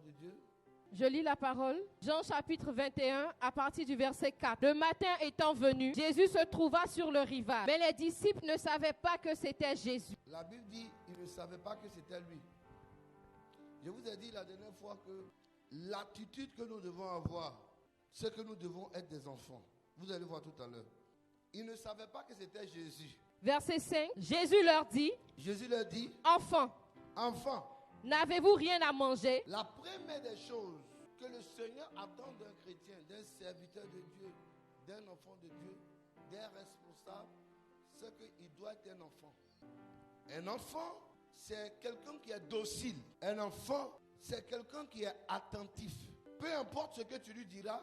de Dieu. Je lis la parole. Jean chapitre 21 à partir du verset 4. Le matin étant venu, Jésus se trouva sur le rivage. Mais les disciples ne savaient pas que c'était Jésus. La Bible dit qu'ils ne savaient pas que c'était lui. Je vous ai dit la dernière fois que l'attitude que nous devons avoir, c'est que nous devons être des enfants. Vous allez voir tout à l'heure. Ils ne savaient pas que c'était Jésus. Verset 5. Jésus leur dit, Enfants, n'avez-vous rien à manger? La première des choses que le Seigneur attend d'un chrétien, d'un serviteur de Dieu, d'un enfant de Dieu, d'un responsable, c'est qu'il doit être un enfant. Un enfant, c'est quelqu'un qui est docile. Un enfant, c'est quelqu'un qui est attentif. Peu importe ce que tu lui diras,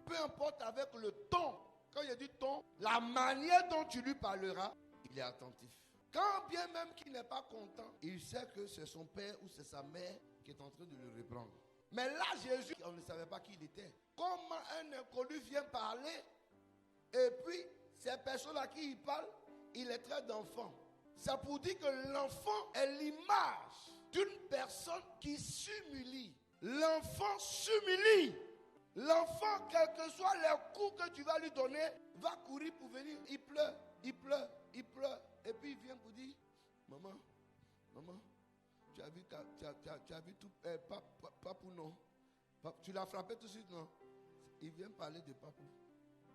peu importe avec le ton, quand il dit ton, la manière dont tu lui parleras, il est attentif. Quand bien même qu'il n'est pas content, il sait que c'est son père ou c'est sa mère qui est en train de le reprendre. Mais là, Jésus, on ne savait pas qui il était. Comment un inconnu vient parler, et puis ces personnes à qui il parle, il est traite d'enfant. C'est pour dire que l'enfant est l'image d'une personne qui s'humilie. L'enfant s'humilie. L'enfant, quels que soient les coups que tu vas lui donner, va courir pour venir. Il pleure. Et puis il vient pour dire, maman, tu as vu tout, papou non. Tu l'as frappé tout de suite, non? Il vient parler de papou.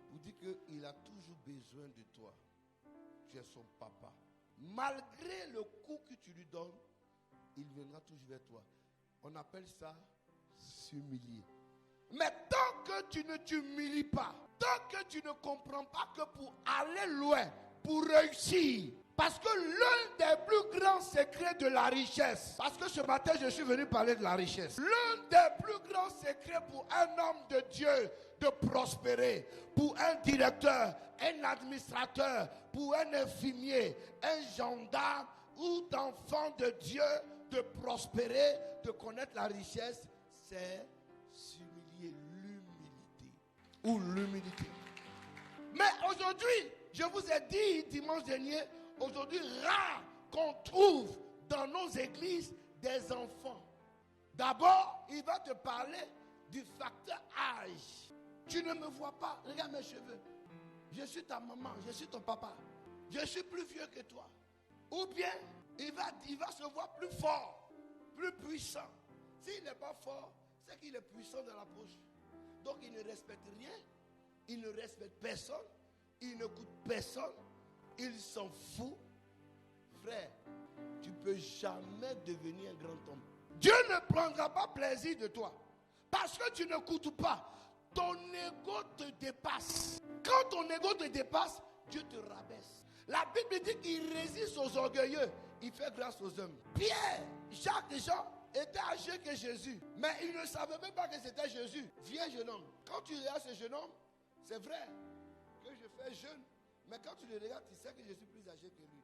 Pour dire qu'il a toujours besoin de toi. Tu es son papa. Malgré le coup que tu lui donnes, il viendra toujours vers toi. On appelle ça s'humilier. Mais tant que tu ne t'humilies pas, tant que tu ne comprends pas que pour aller loin, pour réussir, parce que l'un des plus grands secrets de la richesse, parce que ce matin je suis venu parler de la richesse, l'un des plus grands secrets pour un homme de Dieu de prospérer, pour un directeur, un administrateur, pour un infirmier, un gendarme ou d'enfant de Dieu de prospérer, de connaître la richesse, c'est s'humilier, l'humilité ou l'humilité. Mais aujourd'hui, je vous ai dit dimanche dernier, aujourd'hui, rare qu'on trouve dans nos églises des enfants. D'abord, il va te parler du facteur âge. Tu ne me vois pas, regarde mes cheveux. Je suis ta maman, je suis ton papa. Je suis plus vieux que toi. Ou bien, il va se voir plus fort, plus puissant. S'il n'est pas fort, c'est qu'il est puissant dans la poche. Donc il ne respecte rien, il ne respecte personne, il ne coûte personne, il s'en fout. Frère, tu ne peux jamais devenir un grand homme. Dieu ne prendra pas plaisir de toi parce que tu ne coûtes pas. Ton ego te dépasse. Quand ton ego te dépasse, Dieu te rabaisse. La Bible dit qu'il résiste aux orgueilleux, il fait grâce aux hommes. Pierre, Jacques et Jean étaient âgés que Jésus, mais ils ne savaient même pas que c'était Jésus. Viens jeune homme. Quand tu regardes ce jeune homme, c'est vrai que je fais jeune, mais quand tu le regardes, tu sais que je suis plus âgé que lui.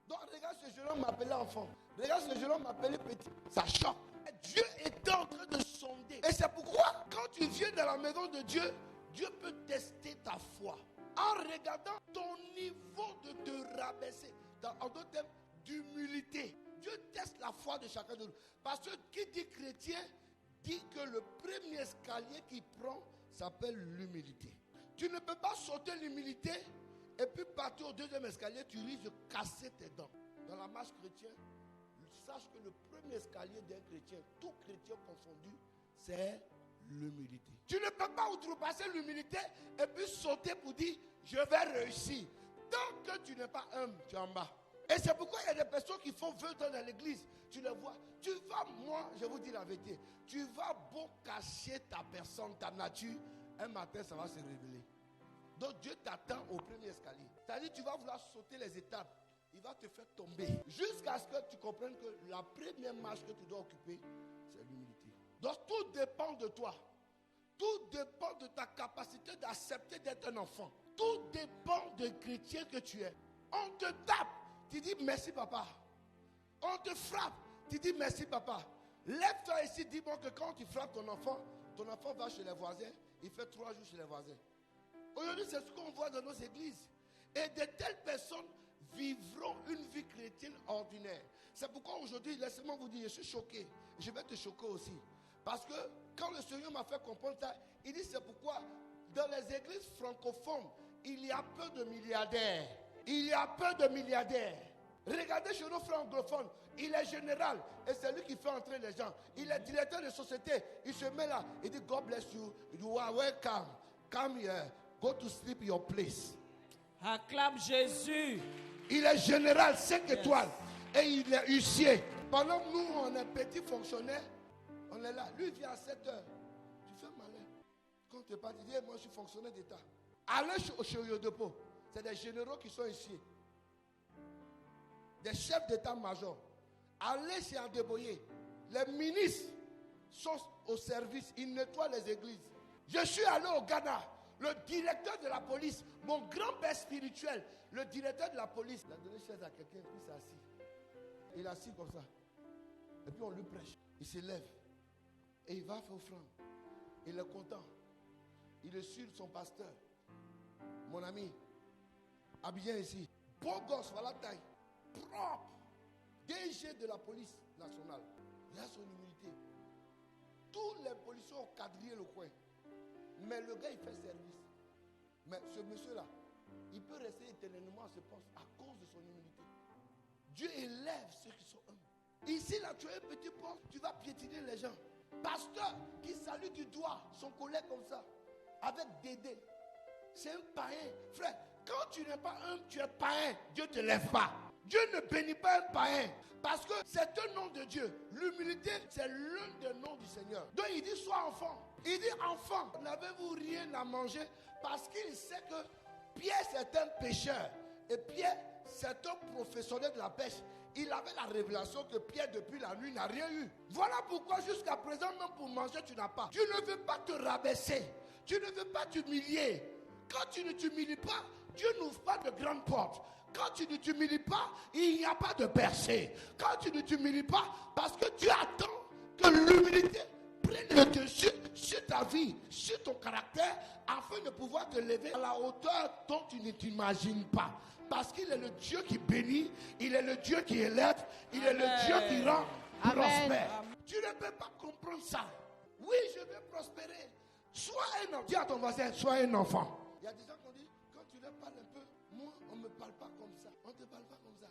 Donc regarde ce jeune homme m'appelait enfant. Regarde ce jeune homme m'appelait petit. Ça choque. Dieu était en train de sonder. Et c'est pourquoi quand tu viens dans la maison de Dieu, Dieu peut tester ta foi. En regardant ton niveau de te rabaisser. En d'autres termes, d'humilité. Dieu teste la foi de chacun de nous. Parce que qui dit chrétien dit que le premier escalier qu'il prend s'appelle l'humilité. Tu ne peux pas sauter l'humilité et puis partir au deuxième escalier, tu risques de casser tes dents. Dans la marche chrétienne, sache que le premier escalier d'un chrétien, tout chrétien confondu, c'est l'humilité. Tu ne peux pas outrepasser l'humilité et puis sauter pour dire je vais réussir. Tant que tu n'es pas humble, tu es en bas. Et c'est pourquoi il y a des personnes qui font 20 ans dans l'église. Tu les vois. Tu vas, moi, je vous dis la vérité. Tu vas beau cacher ta personne, ta nature. Un matin, ça va se révéler. Donc Dieu t'attend au premier escalier. C'est-à-dire tu vas vouloir sauter les étapes. Il va te faire tomber. Jusqu'à ce que tu comprennes que la première marche que tu dois occuper, c'est l'humilité. Donc tout dépend de toi. Tout dépend de ta capacité d'accepter d'être un enfant. Tout dépend du chrétien que tu es. On te tape. Tu dis merci papa. On te frappe. Tu dis merci papa. Lève-toi ici, dis-moi que quand tu frappes ton enfant va chez les voisins. Il fait 3 jours chez les voisins. Aujourd'hui, c'est ce qu'on voit dans nos églises. Et de telles personnes vivront une vie chrétienne ordinaire. C'est pourquoi aujourd'hui, laissez-moi vous dire, je suis choqué. Je vais te choquer aussi. Parce que quand le Seigneur m'a fait comprendre ça, il dit c'est pourquoi dans les églises francophones, il y a peu de milliardaires. Il y a peu de milliardaires. Regardez chez nos frères anglophones, il est général et c'est lui qui fait entrer les gens. Il est directeur de société. Il se met là, il dit God bless you. You are welcome. Come here. Go to sleep your place. Acclame Jésus. Il est général, 5 étoiles. Et il est huissier. Pendant que nous, on est petits fonctionnaires, on est là. Lui, il vient à 7 heures. Tu fais malin. Quand tu es parti, tu dis, moi, je suis fonctionnaire d'État. Allez chez Yodepo. C'est des généraux qui sont ici. Des chefs d'état-major. Allez chez Adeboye. Les ministres sont au service. Ils nettoient les églises. Je suis allé au Ghana. Le directeur de la police, mon grand-père spirituel, le directeur de la police, il a donné chaise à quelqu'un, puis il s'est assis. Il est assis comme ça. Et puis on lui prêche. Il se lève. Et il va faire offrande. Il est content. Il est sur son pasteur. Mon ami, habillé ici. Beau gosse, voilà la taille. Propre. DG de la police nationale. Il a son humilité. Tous les policiers ont quadrillé le coin. Mais le gars, il fait service. Mais ce monsieur-là, il peut rester éternellement à ce poste à cause de son humilité. Dieu élève ceux qui sont humbles. Ici, là, tu as un petit poste, tu vas piétiner les gens. Pasteur qui salue du doigt son collègue comme ça, avec Dédé. C'est un païen. Frère, quand tu n'es pas humble, tu es païen. Dieu ne te lève pas. Dieu ne bénit pas un païen. Parce que c'est un nom de Dieu. L'humilité, c'est l'un des noms du Seigneur. Donc il dit, sois enfant. Il dit, enfant, n'avez-vous rien à manger? Parce qu'il sait que Pierre, c'est un pêcheur. Et Pierre, c'est un professionnel de la pêche. Il avait la révélation que Pierre, depuis la nuit, n'a rien eu. Voilà pourquoi jusqu'à présent, même pour manger, tu n'as pas. Dieu ne veut pas te rabaisser. Dieu ne veut pas t'humilier. Quand tu ne t'humilies pas, Dieu n'ouvre pas de grandes portes. Quand tu ne t'humilies pas, il n'y a pas de percée. Quand tu ne t'humilies pas, parce que Dieu attend que l'humilité prenne le dessus sur ta vie, sur ton caractère, afin de pouvoir te lever à la hauteur dont tu ne t'imagines pas. Parce qu'il est le Dieu qui bénit, il est le Dieu qui élève, il est le Dieu qui rend prospère. Tu ne peux pas comprendre ça. Oui, je vais prospérer. Sois un enfant. Dis à ton voisin, sois un enfant. Il y a des gens qui ont dit, quand tu leur parles un peu, moi, on ne me parle pas comme ça. On ne te parle pas comme ça.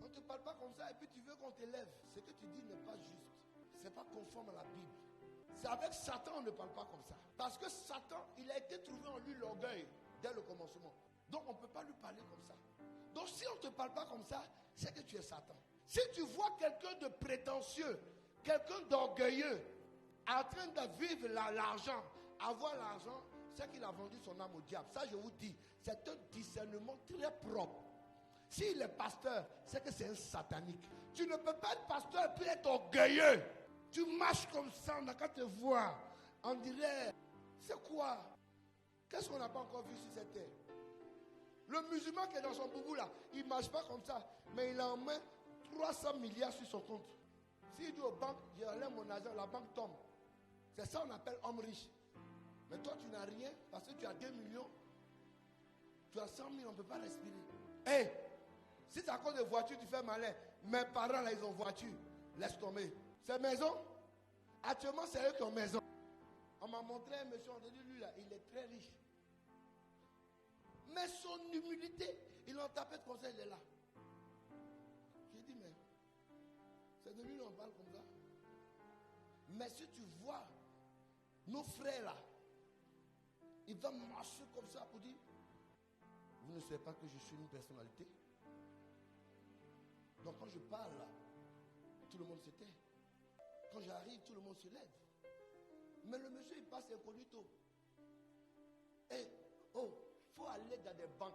On ne te parle pas comme ça et puis tu veux qu'on t'élève. Ce que tu dis n'est pas juste. Ce n'est pas conforme à la Bible. C'est avec Satan, on ne parle pas comme ça. Parce que Satan, il a été trouvé en lui l'orgueil dès le commencement. Donc on ne peut pas lui parler comme ça. Donc si on ne te parle pas comme ça, c'est que tu es Satan. Si tu vois quelqu'un de prétentieux, quelqu'un d'orgueilleux, en train de vivre l'argent, avoir l'argent, c'est qu'il a vendu son âme au diable. Ça, je vous dis, c'est un discernement très propre. S'il est pasteur, c'est que c'est un satanique. Tu ne peux pas être pasteur et puis être orgueilleux. Tu marches comme ça, on n'a qu'à te voir. On dirait, c'est quoi? Qu'est-ce qu'on n'a pas encore vu sur cette terre? Le musulman qui est dans son boubou là, il ne marche pas comme ça, mais il a en main 300 milliards sur son compte. S'il dit aux banques, j'ai enlève mon argent, la banque tombe. C'est ça qu'on appelle homme riche. Mais toi, tu n'as rien parce que tu as 2 millions. Tu as 100 000, on ne peut pas respirer. Hé, si c'est à cause de voiture, tu fais malin. Mes parents, là, ils ont voiture. Laisse tomber. C'est maison. Actuellement, c'est eux qui ont maison. On m'a montré un monsieur, on a dit, lui, là, il est très riche. Mais son humilité, il en tapette comme ça, il est là. J'ai dit, mais c'est de lui qu'on parle comme ça. Mais si tu vois nos frères là, ils vont marcher comme ça pour dire, vous ne savez pas que je suis une personnalité. Donc quand je parle là, tout le monde se tait. Quand j'arrive, tout le monde se lève. Mais le monsieur, il passe incognito. Et, oh, il faut aller dans des banques.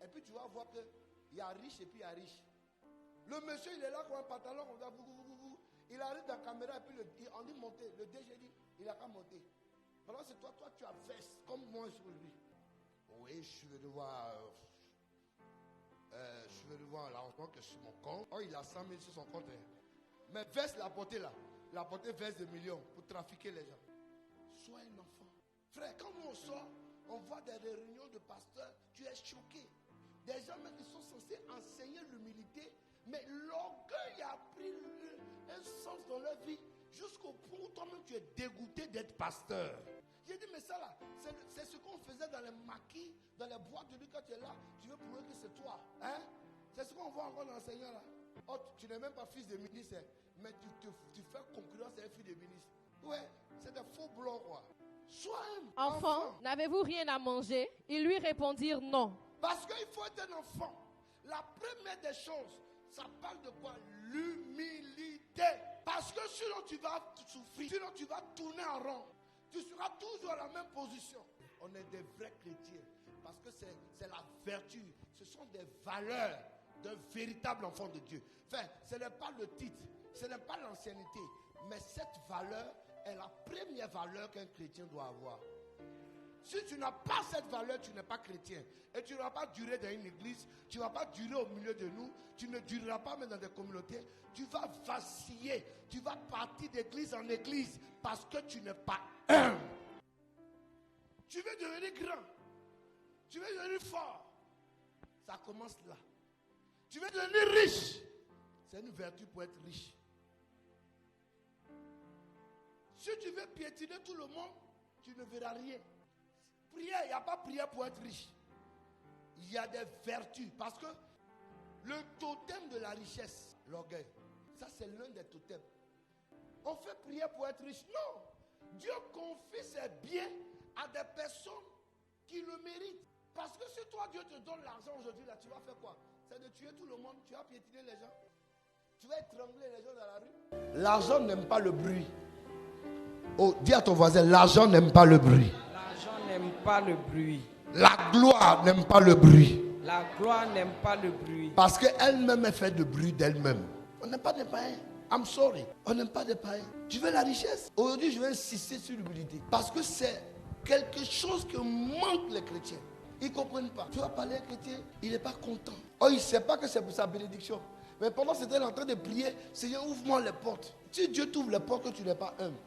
Et puis tu vas voir qu'il y a riche et puis il y a riche. Le monsieur, il est là comme un pantalon, comme ça, il arrive dans la caméra et puis on dit monter. Le DG dit, il n'a qu'à monter. Pendant que c'est toi, tu as veste comme moi sur lui. Oui, je vais devoir l'argent que sur mon compte. Oh, il a 100 000 sur son compte. Hein. Mais veste la portée là. La portée veste de millions pour trafiquer les gens. Sois un enfant. Frère, quand nous on sort, on voit des réunions de pasteurs, tu es choqué. Des gens même qui sont censés enseigner l'humilité, mais l'orgueil a pris un sens dans leur vie jusqu'au point où toi-même tu es dégoûté d'être pasteur. J'ai dit, mais ça là, c'est ce qu'on faisait dans les maquis, dans les boîtes de nuit quand tu es là. Tu veux prouver que c'est toi. Hein? C'est ce qu'on voit encore dans l'enseignant là. Oh, tu n'es même pas fils de ministre, mais tu fais concurrence à un fils de ministre. Ouais, c'est des faux blancs quoi. Sois un Enfant, n'avez-vous rien à manger? Ils lui répondirent non. Parce qu'il faut être un enfant. La première des choses, ça parle de quoi? L'humilité. Parce que sinon tu vas souffrir, sinon tu vas tourner en rond. Tu seras toujours à la même position. On est des vrais chrétiens. Parce que c'est la vertu. Ce sont des valeurs d'un véritable enfant de Dieu. Enfin, ce n'est pas le titre, ce n'est pas l'ancienneté. Mais cette valeur est la première valeur qu'un chrétien doit avoir. Si tu n'as pas cette valeur, tu n'es pas chrétien. Et tu ne vas pas durer dans une église, tu ne vas pas durer au milieu de nous, tu ne dureras pas même dans des communautés. Tu vas vaciller, tu vas partir d'église en église parce que tu n'es pas humble. Tu veux devenir grand, tu veux devenir fort. Ça commence là. Tu veux devenir riche. C'est une vertu pour être riche. Si tu veux piétiner tout le monde, tu ne verras rien. Prière, il n'y a pas prière pour être riche. Il y a des vertus. Parce que le totem de la richesse, l'orgueil, ça c'est l'un des totems. On fait prière pour être riche. Non. Dieu confie ses biens à des personnes qui le méritent. Parce que si toi Dieu te donne l'argent aujourd'hui, là, tu vas faire quoi? C'est de tuer tout le monde, tu vas piétiner les gens. Tu vas étrangler les gens dans la rue. L'argent n'aime pas le bruit. Oh, dis à ton voisin, l'argent n'aime pas le bruit. L'argent n'aime pas le bruit. La gloire n'aime pas le bruit. La gloire n'aime pas le bruit. Parce qu'elle-même est faite de bruit d'elle-même. On n'aime pas des païens. I'm sorry. On n'aime pas des païens. Tu veux la richesse? Aujourd'hui, je vais insister sur l'humilité. Parce que c'est quelque chose que manquent les chrétiens. Ils ne comprennent pas. Tu vas parler à un chrétien, il n'est pas content. Oh, il ne sait pas que c'est pour sa bénédiction. Mais pendant que c'était en train de prier, Seigneur, ouvre-moi les portes. Si Dieu t'ouvre les portes, que tu n'es pas humble,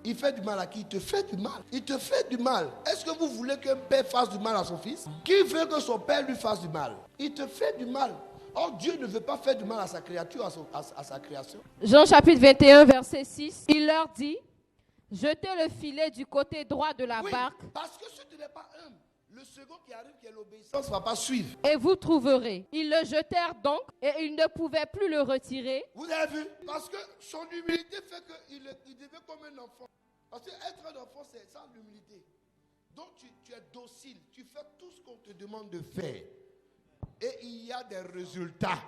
il fait du mal à qui? Il te fait du mal. Il te fait du mal. Est-ce que vous voulez qu'un père fasse du mal à son fils? Qui veut que son père lui fasse du mal? Il te fait du mal. Or, Dieu ne veut pas faire du mal à sa créature, à sa création. Jean chapitre 21, verset 6. Il leur dit, jetez le filet du côté droit de la barque. Parce que si tu n'es pas humble, le second qui arrive, qui est l'obéissance, ne va pas suivre. Et vous trouverez. Ils le jetèrent donc et ils ne pouvaient plus le retirer. Vous avez vu? Parce que son humilité fait qu'il devait comme un enfant. Parce que être un enfant, c'est ça l'humilité. Donc tu es docile, tu fais tout ce qu'on te demande de faire. Et il y a des résultats.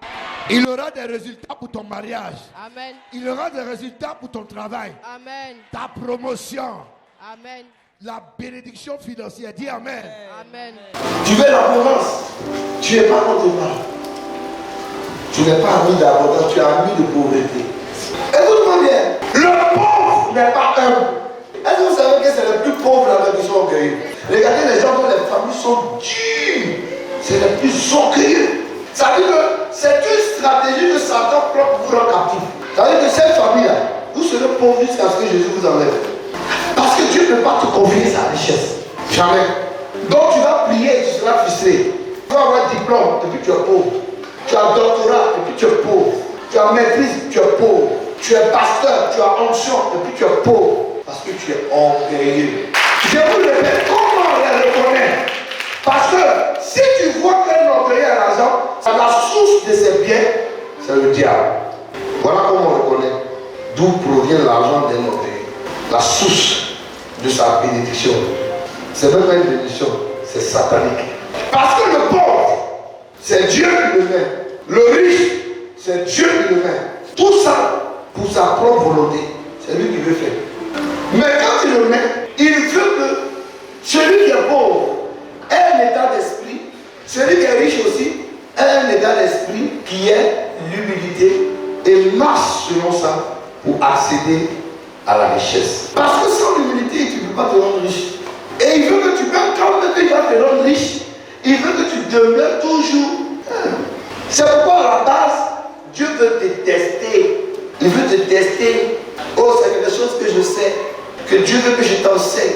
Il aura des résultats pour ton mariage. Amen. Il aura des résultats pour ton travail. Amen. Ta promotion. Amen. La bénédiction financière. Dis Amen. Amen. Tu veux l'abondance. Tu n'es pas contre mal. Tu n'es pas ami d'abondance, tu es ami de pauvreté. Écoute-moi bien. Le pauvre n'est pas humble. Est-ce que vous savez que c'est les plus pauvres là qui sont orgueilleux? Regardez les gens dont les familles sont dures. C'est les plus orgueilleux. Ça veut dire que c'est une stratégie de Satan propre pour vous rendre captif. Ça veut dire que cette famille-là, vous serez pauvres jusqu'à ce que Jésus vous enlève. Parce que Dieu ne peut pas te confier sa richesse. Jamais. Donc tu vas prier et tu seras frustré. Tu vas avoir un diplôme et puis tu es pauvre. Tu as un doctorat et puis tu es pauvre. Tu as maîtrise, tu es pauvre. Tu es pasteur, tu as onction et puis tu es pauvre. Parce que tu es orgueilleux. Je vous le répète, comment on les reconnaît? Parce que si tu vois qu'un orgueilleux a l'argent, la source de ses biens, c'est le diable. Voilà comment on reconnaît d'où provient l'argent d'un orgueilleux. La source de sa bénédiction. C'est même pas une bénédiction, c'est satanique. Parce que le pauvre, c'est Dieu qui le met. Le riche, c'est Dieu qui le met. Tout ça, pour sa propre volonté, c'est lui qui veut faire. Mais quand il le met, il veut que celui qui est pauvre ait un état d'esprit, celui qui est riche aussi ait un état d'esprit qui est l'humilité et marche selon ça pour accéder à la richesse. Parce que sans l'humilité, tu ne peux pas te rendre riche. Et il veut que tu même quand même qu'il va te rendre riche, il veut que tu demeures toujours. C'est pourquoi à la base, Dieu veut te tester. Il veut te tester. Oh, c'est quelque chose que je sais, que Dieu veut que je t'enseigne.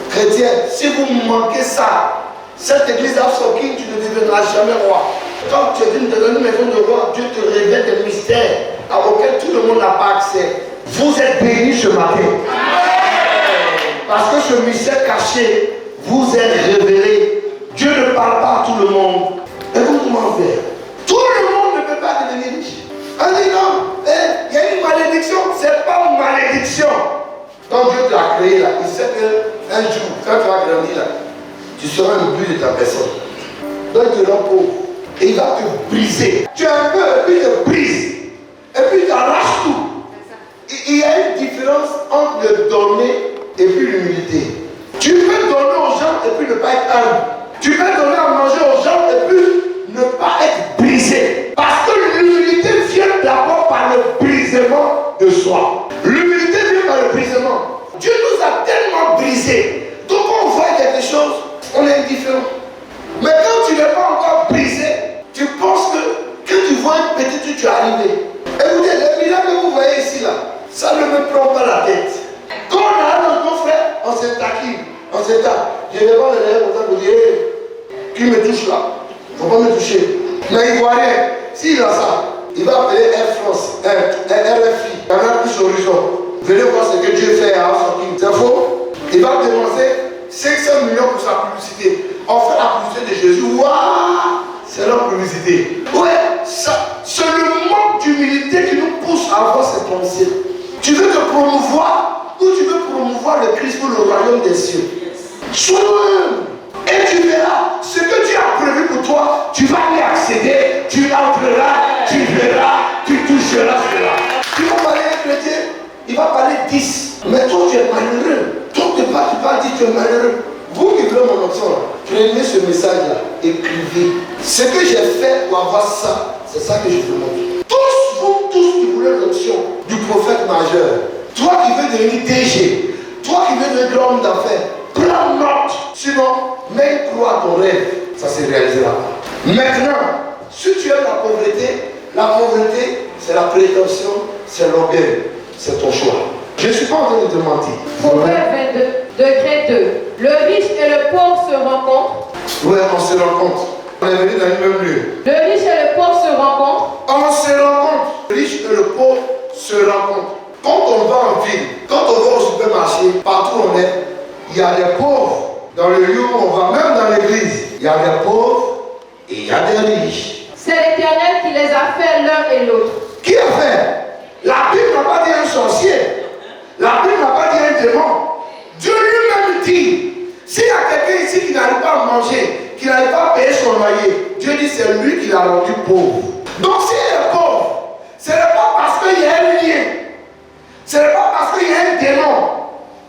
Chrétien, si vous manquez ça, cette église Afsoking, tu ne deviendras jamais roi. Quand tu es dans une maison de roi, Dieu te révèle des mystères. auquel tout le monde n'a pas accès. Vous êtes bénis ce matin. Parce que ce mystère caché vous est révélé. Dieu ne parle pas à tout le monde. Écoute-moi bien. Tout le monde ne peut pas devenir riche. On dit non, il y a une malédiction. Ce n'est pas une malédiction. Quand Dieu t'a créé là, il sait qu'un jour, quand tu vas grandir là, tu seras le but de ta personne. Donc il te rend pauvre. Et il va te briser. Tu as un peu, et puis il te brise. Et puis il t'arrache tout. Il y a une différence entre le donner et puis l'humilité. Tu peux donner aux gens et puis ne pas être humble. Tu peux donner à manger aux gens et puis ne pas être brisé. Parce que l'humilité vient d'abord par le brisement de soi. L'humilité vient par le brisement. Dieu nous a tellement brisés. Donc quand on voit quelque chose, on est indifférent. Mais quand tu n'es pas encore brisé, tu penses que quand tu vois un petit truc, tu es arrivé. Écoutez, les miracles que vous voyez ici là, ça ne me prend pas la tête. Quand on a nos frères, on se taquine, on se tape. Je vais voir les lèvres comme ça pour dire, qui me touche là? Il ne faut pas me toucher. Mais il ne voit rien. S'il a ça, il va appeler Air France, RFI, Canal Plus Horizon. Venez voir ce que Dieu fait à House. C'est faux? Il va dépenser 500 millions pour sa publicité. On fait la publicité de Jésus. Waouh! C'est leur publicité. Ouais, c'est le manque d'humilité qui nous pousse à avoir ces pensées. Tu veux te promouvoir ou tu veux promouvoir le Christ pour le royaume des cieux? Sois et tu verras ce que Dieu a prévu pour toi. Tu vas y accéder, tu entreras, tu verras, tu toucheras cela. Tu vas parler à un chrétien, il va parler 10. Mais toi tu es malheureux. Toi tu parles, tu es malheureux. Vous qui voulez mon option, prenez ce message-là, écrivez. Ce que j'ai fait pour avoir ça, c'est ça que je vous montre. Tous qui voulez l'option du prophète majeur, toi qui veux devenir DG, toi qui veux devenir grand homme d'affaires, prends note. Sinon, mets une croix à ton rêve, ça se réalisera. Maintenant, si tu aimes la pauvreté, c'est la prétention, c'est l'orgueil, c'est ton choix. Je ne suis pas en train de te mentir. Proverbe 22, degré 2. Le riche et le pauvre se rencontrent. Oui, on se rencontre. On est venu dans le même lieu. Le riche et le pauvre se rencontrent. On se rencontre. Le riche et le pauvre se rencontrent. Quand on va en ville, quand on va au supermarché, partout où on est, il y a des pauvres. Dans le lieu où on va, même dans l'église, il y a des pauvres et il y a des riches. C'est l'Éternel qui les a fait l'un et l'autre. Qui a fait? La Bible n'a pas dit un sorcier. La Bible n'a pas dit un démon. Dieu lui-même dit, s'il y a quelqu'un ici qui n'arrive pas à manger, qui n'arrive pas à payer son loyer, Dieu dit c'est lui qui l'a rendu pauvre. Donc s'il est pauvre, ce n'est pas parce qu'il y a un lien, ce n'est pas parce qu'il y a un démon,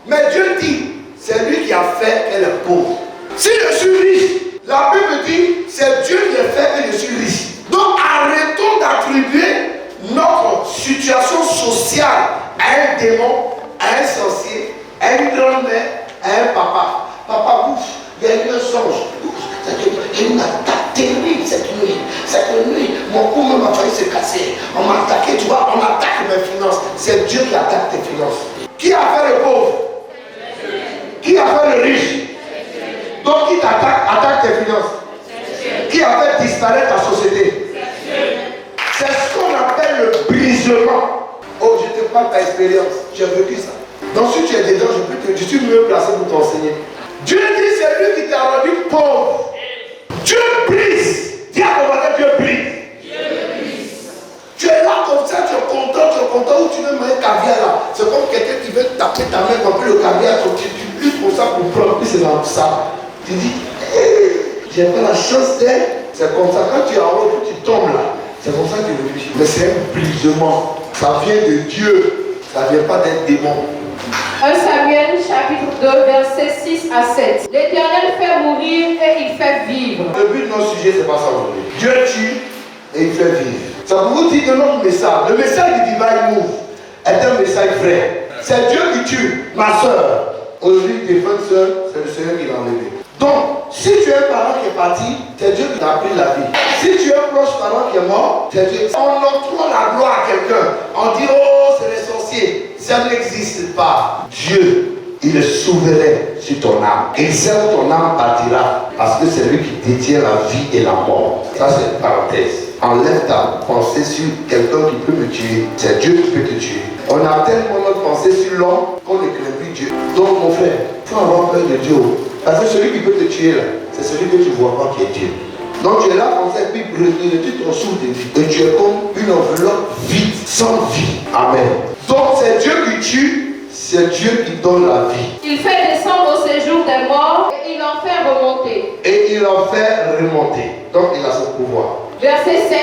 mais Dieu dit, c'est lui qui a fait qu'elle est pauvre. Si je suis riche, la Bible dit, c'est Dieu qui a fait que je suis riche. Donc arrêtons d'attribuer notre situation sociale à un démon, à un sorcier, à une grand-mère, à un papa. Papa bouffe, il y a eu un songe. Il y a une attaque terrible cette nuit. Cette nuit, mon cou même a failli se casser. On m'a attaqué, tu vois, on attaque mes finances. C'est Dieu qui attaque tes finances. Qui a fait le pauvre? Qui a fait le riche? Donc qui attaque tes finances? Qui a fait disparaître ta société? C'est ce qu'on appelle le brisement. Oh, je te parle par expérience. J'ai vécu ça. Donc si tu es dedans, je suis mieux placé pour t'enseigner. Dieu dit c'est lui qui t'a rendu pauvre. Dieu brise. Dis à ton voisin, Dieu brise. Tu es là comme ça, tu es content où tu veux manger caviar là. C'est comme quelqu'un qui veut taper ta main comme le caviar, tu luttes pour ça pour prendre, puis c'est dans ça. Tu dis, hey, j'ai pas la chance d'être. C'est comme ça, quand tu es en haut, tu tombes là. C'est comme ça que tu réfléchis. Mais c'est un brisement. Ça vient de Dieu. Ça ne vient pas d'un démon. 1 Samuel chapitre 2 versets 6 à 7. L'Éternel fait mourir et il fait vivre. Le but de notre sujet, c'est pas ça aujourd'hui. Dieu tue et il fait vivre. Ça vous dit que notre message, le message du Divine Move est un message vrai. C'est Dieu qui tue. Ma soeur, aujourd'hui, tes frères et sœurs, c'est le Seigneur qui l'a enlevé. Donc, si tu es un parent qui est parti, c'est Dieu qui t'a pris la vie. Si tu es un proche parent qui est mort, c'est Dieu. On octroie la gloire à quelqu'un. On dit, oh, c'est les sorciers. Ça n'existe pas. Dieu, il est souverain sur ton âme. Il sait où ton âme partira. Parce que c'est lui qui détient la vie et la mort. Ça, c'est une parenthèse. Enlève ta pensée sur quelqu'un qui peut me tuer. C'est Dieu qui peut te tuer. On a tellement notre pensée sur l'homme qu'on ne craint plus Dieu. Donc, mon frère, il faut avoir peur de Dieu. Parce que celui qui peut te tuer, là, c'est celui que tu ne vois pas qui est Dieu. Donc, tu es là comme ça, et puis tu te souffles de vie. Et tu es comme une enveloppe vide, sans vie. Amen. Donc, c'est Dieu qui tue, c'est Dieu qui donne la vie. Il fait descendre au séjour des morts et il en fait remonter. Et il en fait remonter. Donc, il a son pouvoir. Verset 7.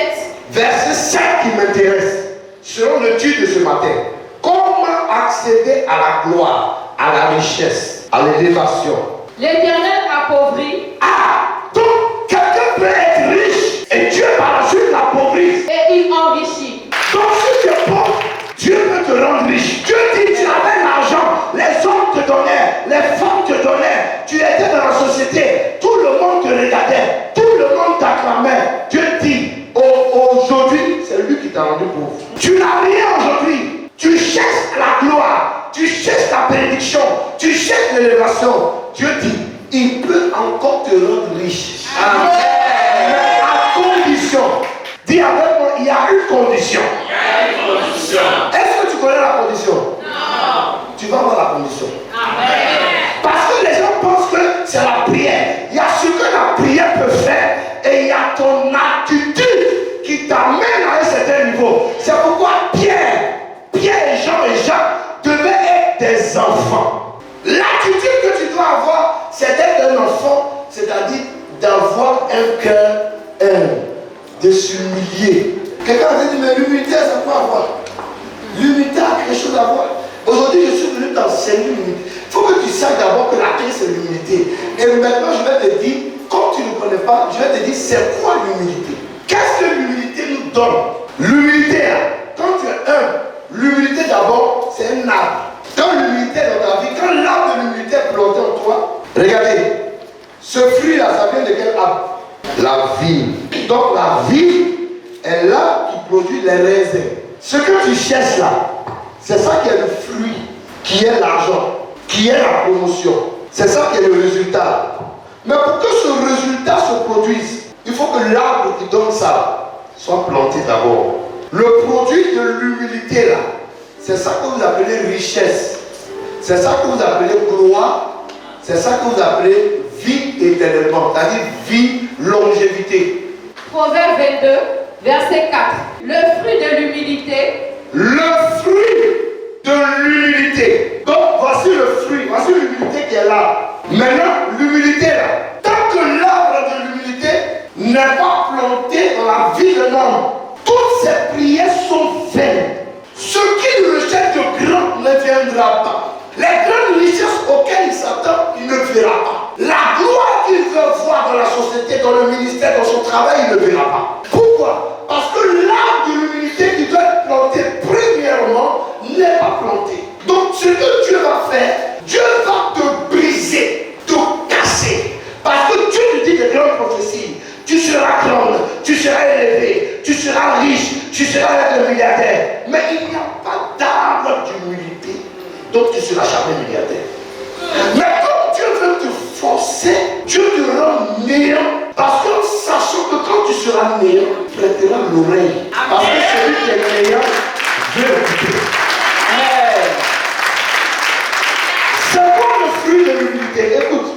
Verset 7 qui m'intéresse. Selon le titre de ce matin. Comment accéder à la gloire, à la richesse, à l'élévation? L'Éternel appauvrit. Ah! Donc, quelqu'un peut être riche et Dieu par la suite l'appauvrit. Et il enrichit. Donc, si tu es pauvre, Dieu peut te rendre riche. Dieu dit, tu avais l'argent, les hommes te donnaient, les femmes te donnaient, tu étais dans la société, tout le monde te regardait, tout le monde t'acclamait. Dieu dit, aujourd'hui, c'est lui qui t'a rendu pauvre. Tu n'as rien aujourd'hui. Tu cherches la gloire, tu cherches la bénédiction, tu cherches l'élévation. Dieu dit, il peut encore te rendre riche. Amen. Mais à condition, dis avec moi, il y a une condition. Est-ce que tu connais la condition? Non. Tu vas voir la condition. Amen. Parce que les gens pensent que c'est la prière. Il y a ce que la prière peut faire et il y a ton attitude qui t'amène à un certain niveau. C'est pourquoi Pierre, Jean et Jacques devaient être des enfants. L'attitude que tu dois avoir, c'est d'être un enfant, c'est-à-dire d'avoir un cœur humble, de s'humilier. Quelqu'un a dit, mais l'humilité, ça peut avoir. L'humilité a quelque chose à voir. Aujourd'hui, je suis venu t'enseigner l'humilité. Il faut que tu saches d'abord que la clé, c'est l'humilité. Et maintenant, je vais te dire, comme tu ne connais pas, je vais te dire, c'est quoi l'humilité? Qu'est-ce que l'humilité nous donne? L'humilité, quand tu es humble, l'humilité d'abord, c'est un arbre. Quand l'humilité est dans ta vie, quand l'arbre de l'humilité est planté en toi, regardez, ce fruit-là, ça vient de quel arbre? La vigne. Donc la vigne est là qui produit les raisins. Ce que tu cherches là, c'est ça qui est le fruit, qui est l'argent, qui est la promotion. C'est ça qui est le résultat. Mais pour que ce résultat se produise, il faut que l'arbre qui donne ça soit planté d'abord. Le produit de l'humilité là, c'est ça que vous appelez richesse. C'est ça que vous appelez gloire. C'est ça que vous appelez vie éternellement. C'est-à-dire vie, longévité. Proverbe 22, verset 4. Le fruit de l'humilité. Le fruit de l'humilité. Donc voici le fruit, voici l'humilité qui est là. Maintenant, l'humilité là. Tant que l'arbre de l'humilité n'est pas planté dans la vie de l'homme, toutes ces prières sont vaines. Ce qu'il recherche de grand ne viendra pas. Les grandes richesses auxquelles il s'attend, il ne verra pas. La gloire qu'il veut voir dans la société, dans le ministère, dans son travail, il ne verra pas. Pourquoi? Parce que l'arbre de l'humilité qui doit être planté premièrement n'est pas planté. Donc ce que Dieu va faire, Dieu va te briser, te casser. Parce que Dieu te dit de grandes prophéties. Tu seras grande, tu seras élevé, tu seras riche, tu seras un milliardaire. Mais il n'y a pas d'arbre d'humilité, donc tu ne seras jamais milliardaire. Mais comme Dieu veut te forcer, Dieu te rend néant. Parce que sachant que quand tu seras néant, tu prêteras l'oreille. Parce que celui qui est néant veut écouter. C'est quoi le fruit de l'humilité? Écoute.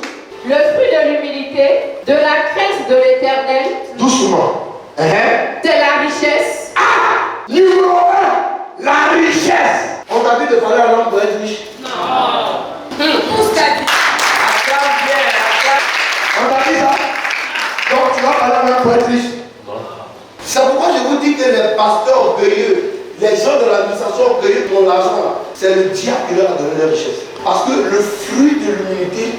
Le fruit de l'humilité, de la crainte de l'Éternel. Doucement. C'est la richesse. Ah! Numéro 1, la richesse. On t'a dit de parler à l'homme pour être riche? Non. Où t'a dit? On t'a dit ça? Donc tu vas parler à l'homme pour être riche? Non. C'est pourquoi je vous dis que les pasteurs orgueilleux, les gens de l'administration orgueilleux pour l'argent, c'est le diable qui leur a donné la richesse. Parce que le fruit de l'humilité,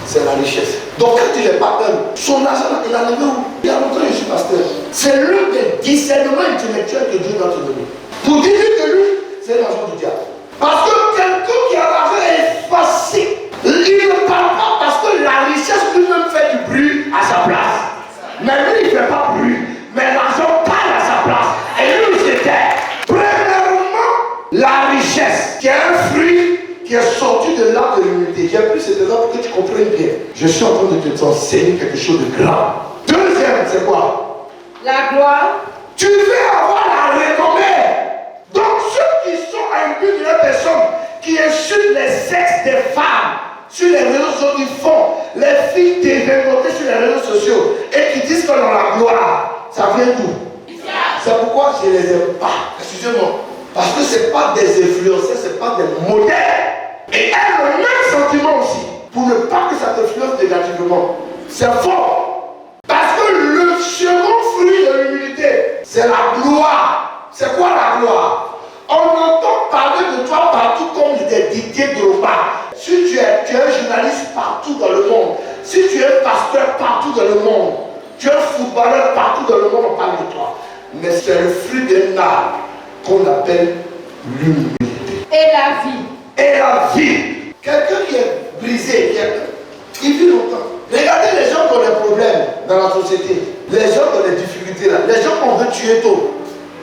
c'est la richesse. Donc quand il n'est pas humble, son argent, il a levé où? Il y a longtemps que je suis pasteur. C'est l'un des discernements intellectuels que Dieu doit te donner. Pour dire que lui, c'est l'argent du diable. Parce que quelqu'un qui a l'argent est facile. Il ne parle pas parce que la richesse lui-même fait du bruit à sa place. Mais lui, il ne fait pas bruit. Mais l'argent parle à sa place. Et lui, c'était premièrement la richesse, qui est un fruit qui est sorti de l'art de l'humilité. J'ai pris cet exemple pour que tu comprennes bien. Je suis en train de t'enseigner quelque chose de grand. Deuxième, c'est quoi? La gloire. Tu veux avoir la renommée. Donc ceux qui sont imbus de la personne, qui insultent les sexes des femmes sur les réseaux sociaux, qui font les filles dévergondées sur les réseaux sociaux et qui disent qu'on a la gloire, ça vient d'où? C'est pourquoi je ne les aime pas. Excusez-moi. Parce que ce n'est pas des influenceurs, ce n'est pas des modèles. Et elles ont le même sentiment aussi. Pour ne pas que ça t'influence négativement. C'est faux. Parce que le second fruit de l'humilité, c'est la gloire. C'est quoi la gloire? On entend parler de toi partout comme des Didier Drogba. Si tu es un journaliste partout dans le monde, si tu es un pasteur partout dans le monde, tu es un footballeur partout dans le monde, on parle de toi. Mais c'est le fruit d'un arbre qu'on appelle l'humilité. Et la vie. Et la vie. Quelqu'un qui est brisé, il vit longtemps. Regardez les gens qui ont des problèmes dans la société. Les gens qui ont des difficultés là. Les gens qu'on veut tuer tôt.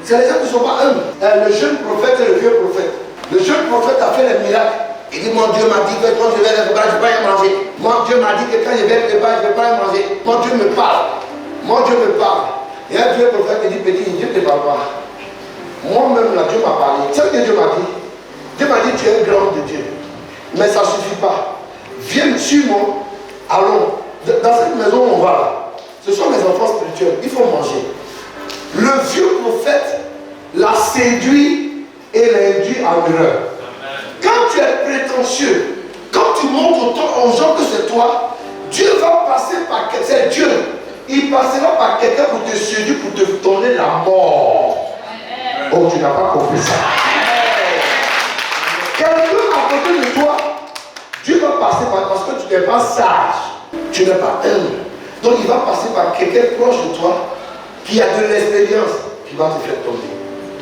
C'est les gens qui ne sont pas humbles. Le jeune prophète et le vieux prophète. Le jeune prophète a fait les miracles. Il dit, mon Dieu m'a dit que quand je vais les repas, je ne vais pas y manger. Mon Dieu m'a dit que quand je vais les repas, je ne vais pas y manger. Mon Dieu me parle. Mon Dieu me parle. Et un vieux prophète qui dit, petit, Dieu ne te parle pas. Moi-même, là, Dieu m'a parlé. C'est ce que Dieu m'a dit. Dieu m'a dit, tu es un grand de Dieu. Mais ça ne suffit pas. Viens sur moi. Allons. Dans cette maison où on va là, ce sont les enfants spirituels. Il faut manger. Le vieux prophète l'a séduit et l'a induit en erreur. Quand tu es prétentieux, quand tu montres aux gens que c'est toi, Dieu va passer par quelqu'un. C'est Dieu. Il passera par quelqu'un pour te séduire, pour te donner la mort. Oh, tu n'as pas compris ça. Quelqu'un à côté de toi, Dieu va passer par, parce que tu n'es pas sage, tu n'es pas humble. Donc il va passer par quelqu'un proche de toi qui a de l'expérience, qui va te faire tomber.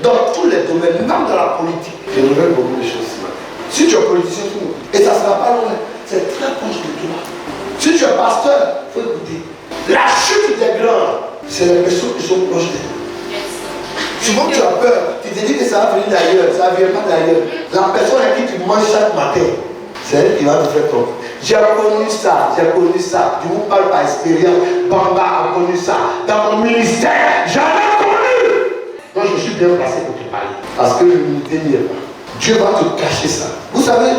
Dans tous les domaines, même dans la politique, je révèle beaucoup de choses. Si tu es politicien, et ça ne sera pas loin, c'est très proche de toi. Si tu es pasteur, il faut écouter. La chute des grands, c'est les personnes qui sont proches d'eux. Souvent tu as peur, tu te dis que ça va venir d'ailleurs, ça ne vient pas d'ailleurs. La personne à qui tu manges chaque matin, c'est elle qui va te faire tomber. J'ai connu ça, je vous parle par expérience. Bamba a connu ça. Dans mon ministère, j'en ai connu. Donc je suis bien placé pour te parler. Parce que l'humilité n'y est pas. Dieu va te cacher ça. Vous savez,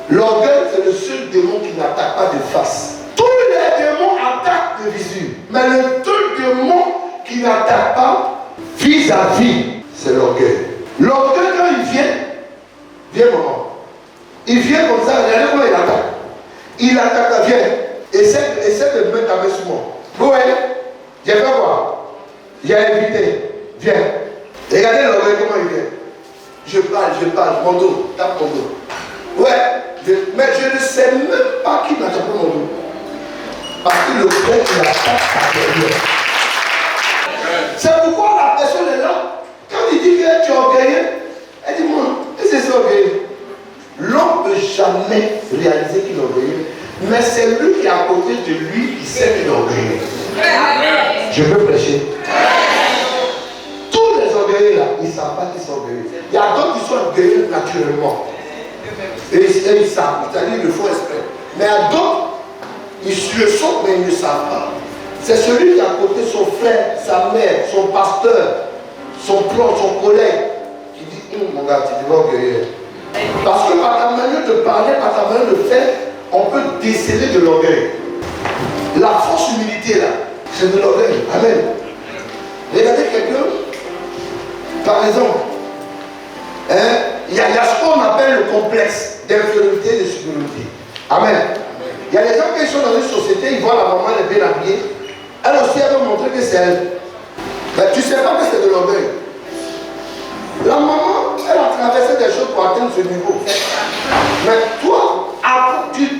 l'orgueil, c'est le seul démon qui n'attaque pas de face. Tous les démons attaquent de visu. Mais le seul démon qui n'attaque pas vis-à-vis, c'est l'orgueil. L'orgueil, quand il vient maman. Il vient comme ça, regardez comment il attaque. Il attaque, viens. Essaie de mettre ta main sur moi. Vous voyez, j'ai fait quoi? J'ai invité. Viens. Regardez l'orgueil, comment il vient. Je parle, mon dos, tape mon dos. Ouais, mais je ne sais même pas qui m'a tapé mon dos. Parce que le frère qui attaque ta derrière. C'est pourquoi la personne est là. Quand il dit que tu es orgueilleux, elle dit, moi, qu'est-ce que c'est orgueilleux? L'homme ne peut jamais réaliser qu'il est orgueilleux. Mais c'est lui qui est à côté de lui qui sait qu'il est orgueilleux. Je peux prêcher. Tous les orgueilleux là, ils ne savent pas qu'ils sont orgueilleux. Il y a d'autres qui sont orgueilleux naturellement. Et ils savent, c'est-à-dire ils le font exprès. Mais il y a d'autres, ils le sont, mais ils ne savent pas. C'est celui qui est à côté de son frère, sa mère, son pasteur, son plan, son collègue, qui dit, mon gars, tu es orgueilleux. Parce que par ta manière de parler, par ta manière de faire, on peut déceler de l'orgueil. La fausse humilité là, c'est de l'orgueil. Amen. Regardez quelqu'un, par exemple, il y a ce qu'on appelle le complexe d'infériorité et de supériorité. Amen. Il y a des gens qui sont dans une société, ils voient la maman, elle est bien habillée. Elle aussi, elle veut montrer que c'est elle. Mais tu ne sais pas que c'est de l'orgueil. La maman, elle a traversé des choses pour atteindre ce niveau. Mais toi,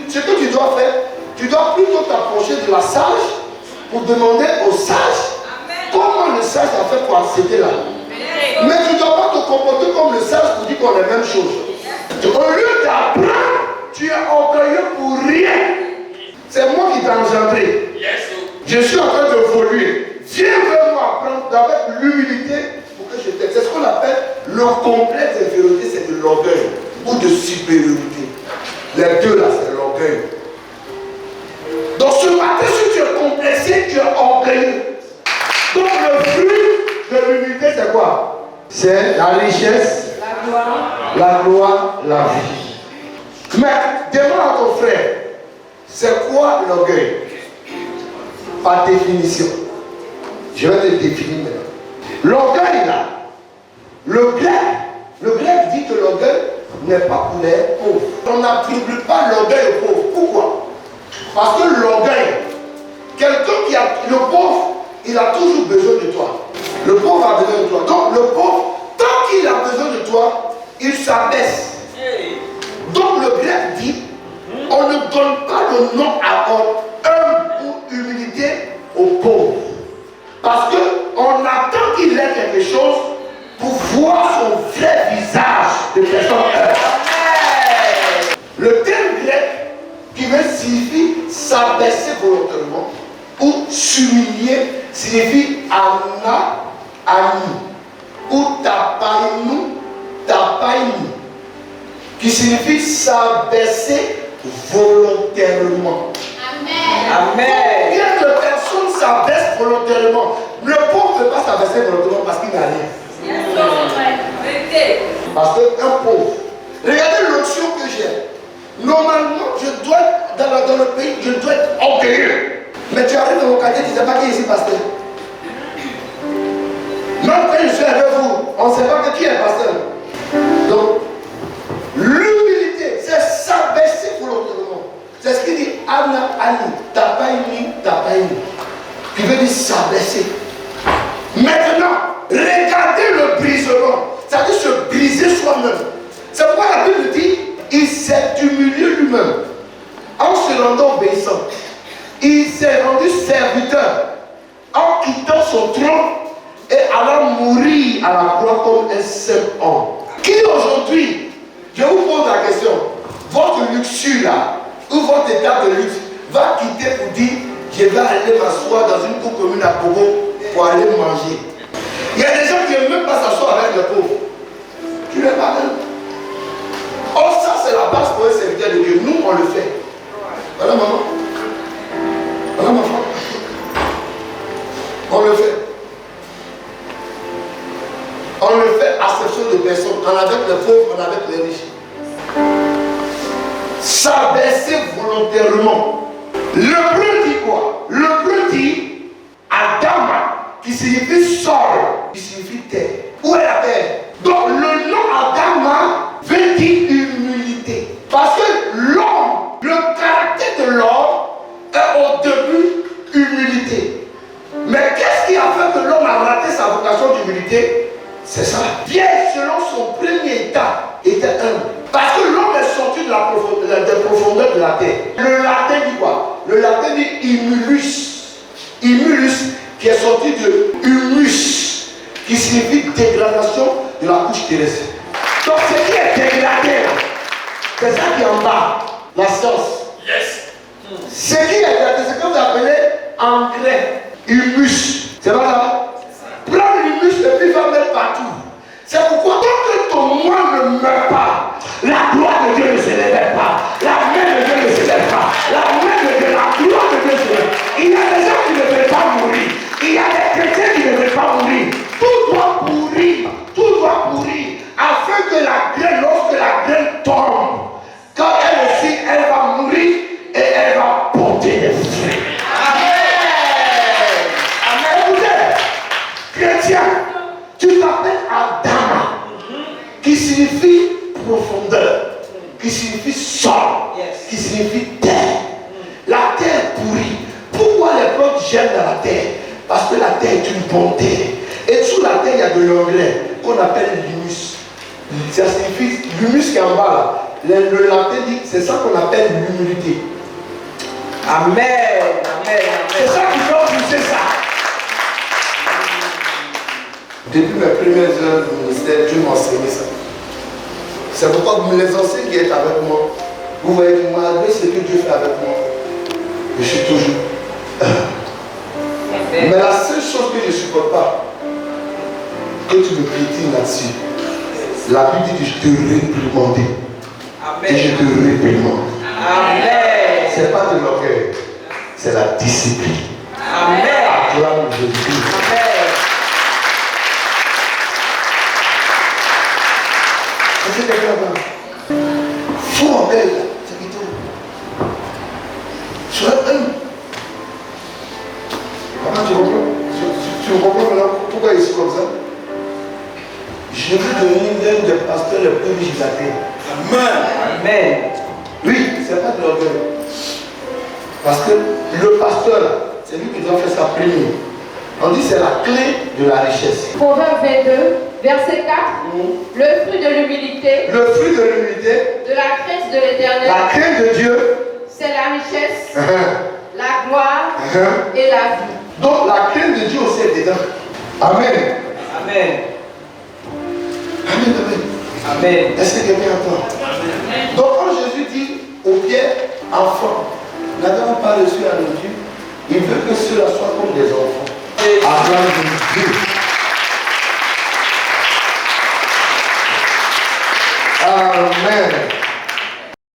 ce que tu dois faire, tu dois plutôt t'approcher de la sage pour demander au sage comment le sage a fait pour accéder là. Mais tu ne dois pas te comporter comme le sage pour dire qu'on est la même chose. Au lieu d'apprendre, tu es orgueilleux pour rien. C'est moi qui t'ai engendré. Je suis en train d'évoluer. Viens vers moi apprendre avec l'humilité pour que je t'aide. C'est ce qu'on appelle le complexe d'infériorité, c'est de l'orgueil ou de supériorité. Les deux là, c'est l'orgueil. Donc ce matin, si tu es complexé, tu es orgueilleux. Donc le fruit de l'humilité, c'est quoi? C'est la richesse, la gloire, la vie. Mais demande à ton frère, c'est quoi l'orgueil? Par définition. Je vais te définir maintenant. L'orgueil là, le grec dit que l'orgueil n'est pas pour les pauvres. On n'attribue pas l'orgueil aux pauvres. Pourquoi? Parce que l'orgueil, quelqu'un qui a le pauvre, il a toujours besoin de toi. Le pauvre a besoin de toi. Donc le pauvre, tant qu'il a besoin de toi, il s'abaisse. Donc le grec dit, on ne donne pas le nom à homme ou humilité aux pauvres. Parce qu'on attend qu'il ait quelque chose pour voir son vrai visage de personne humble. Le terme grec qui veut signifier s'abaisser volontairement ou s'humilier signifie ana, ani ou tapainu, qui signifie s'abaisser volontairement. Amen. Bien que personne s'abaisse volontairement, le pauvre ne peut pas s'abaisser volontairement parce qu'il n'a rien. Parce qu'un pauvre, regardez l'option que j'ai. Normalement, je dois être dans le pays, je dois être orgueilleux. Mais tu arrives dans mon quartier, tu ne sais pas qui est ici pasteur. Même quand je suis avec vous, on ne sait pas qui est pasteur. Donc, l'humilité, c'est s'abaisser volontairement. C'est ce qu'il dit Anna Ali, tapaini, qui veut dire s'abaisser. Maintenant, regardez le brisement. C'est-à-dire se briser soi-même. C'est pourquoi la Bible dit il s'est humilié lui-même en se rendant obéissant. Il s'est rendu serviteur en quittant son trône et allant mourir à la croix comme un seul homme. Qui aujourd'hui, je vous pose la question, votre luxure là, ou votre état de luxe, va quitter pour dire je vais aller m'asseoir dans une cour commune à Pogo pour aller manger. Il y a des gens qui n'aiment même pas s'asseoir avec les pauvres. Tu les parles. Or ça c'est la base pour un serviteur de Dieu. Nous on le fait. Voilà maman. Voilà ma femme. On le fait. On le fait à exception de personnes. On avec les pauvres, on avec les riches. S'abaisser volontairement. L'hébreu dit quoi? L'hébreu dit Adama, qui signifie sol, qui signifie terre. Où est la terre? Donc le nom Adama veut dire humilité. Parce que l'homme, le caractère de l'homme est au début humilité. Mais qu'est-ce qui a fait que l'homme a raté sa vocation d'humilité? C'est ça. Pierre, selon son premier état, était humble. Parce que l'homme est sorti des profondeurs de la terre. Le latin dit quoi? Le latin dit humulus. Humulus, qui est sorti de humus, qui signifie dégradation de la couche terrestre. Donc ce qui est dégradé, c'est ça qui est en bas, la science. Yes. Ce qui est dégradé, c'est ce que vous appelez engrais, humus. C'est pas ça? Prends l'humus et puis va mettre partout. C'est pourquoi tant que ton moi ne meurt pas, la gloire de Dieu ne s'élève pas. La main de Dieu ne s'élève pas. La main de Dieu, la gloire de Dieu se lève. Il y a des gens qui ne veulent pas mourir. Il y a des chrétiens qui ne veulent pas mourir. Tout doit pourrir. Tout doit pourrir. Afin que la graine, lorsque la graine tombe, quand elle aussi, elle va mourir et elle va porter des fruits. Amen. Amen. Écoutez, chrétien, tu t'appelles Adama, qui signifie profondeur, qui signifie sol, qui signifie terre. La terre pourrie. Pourquoi les plantes gèlent dans la terre? Parce que la terre est une bonne terre. Et sous la terre, il y a de l'engrais qu'on appelle l'humus. Ça signifie l'humus qui est en bas là. Le latin dit c'est ça qu'on appelle l'humilité. Amen. Amen. C'est ça qui fait pousser ça. Depuis mes premières heures de ministère, Dieu m'a enseigné ça. C'est pourquoi vous me les enseignez qui êtes avec moi. Vous voyez, malgré ce que Dieu fait avec moi, je suis toujours. Mais la seule chose que je ne supporte pas, que tu me piétines là-dessus, la Bible dit que je te réprimander. Amen. Et je te réprimande. Amen. Ce n'est pas de l'orgueil, c'est la discipline. Amen. Acclame Jésus-Christ. Amen. Est-ce que quelqu'un va? Faux orgueil, là, c'est qui tout. Sois humble. Comment tu comprends? Tu comprends maintenant pourquoi ils sont comme ça? Je veux devenir l'un des pasteurs les plus riches de la terre. Amen. Amen. Oui, c'est pas de l'orgueil. Parce que le pasteur, là, c'est lui qui doit faire sa prière. On dit que c'est la clé de la richesse. Proverbe 22, verset 4. Le fruit de l'humilité, Le fruit de l'humilité, de la crainte de l'Éternel, la crainte de Dieu, c'est la richesse, uh-huh, la gloire uh-huh. et la vie. Donc la crainte de Dieu aussi est dedans. Amen. Amen. Amen, amen. Amen. Est-ce que quelqu'un entend? Donc quand Jésus dit aux pierres, enfants, n'avons pas reçu la nourriture, il veut que ceux-là soient comme des enfants. Acclame Jésus.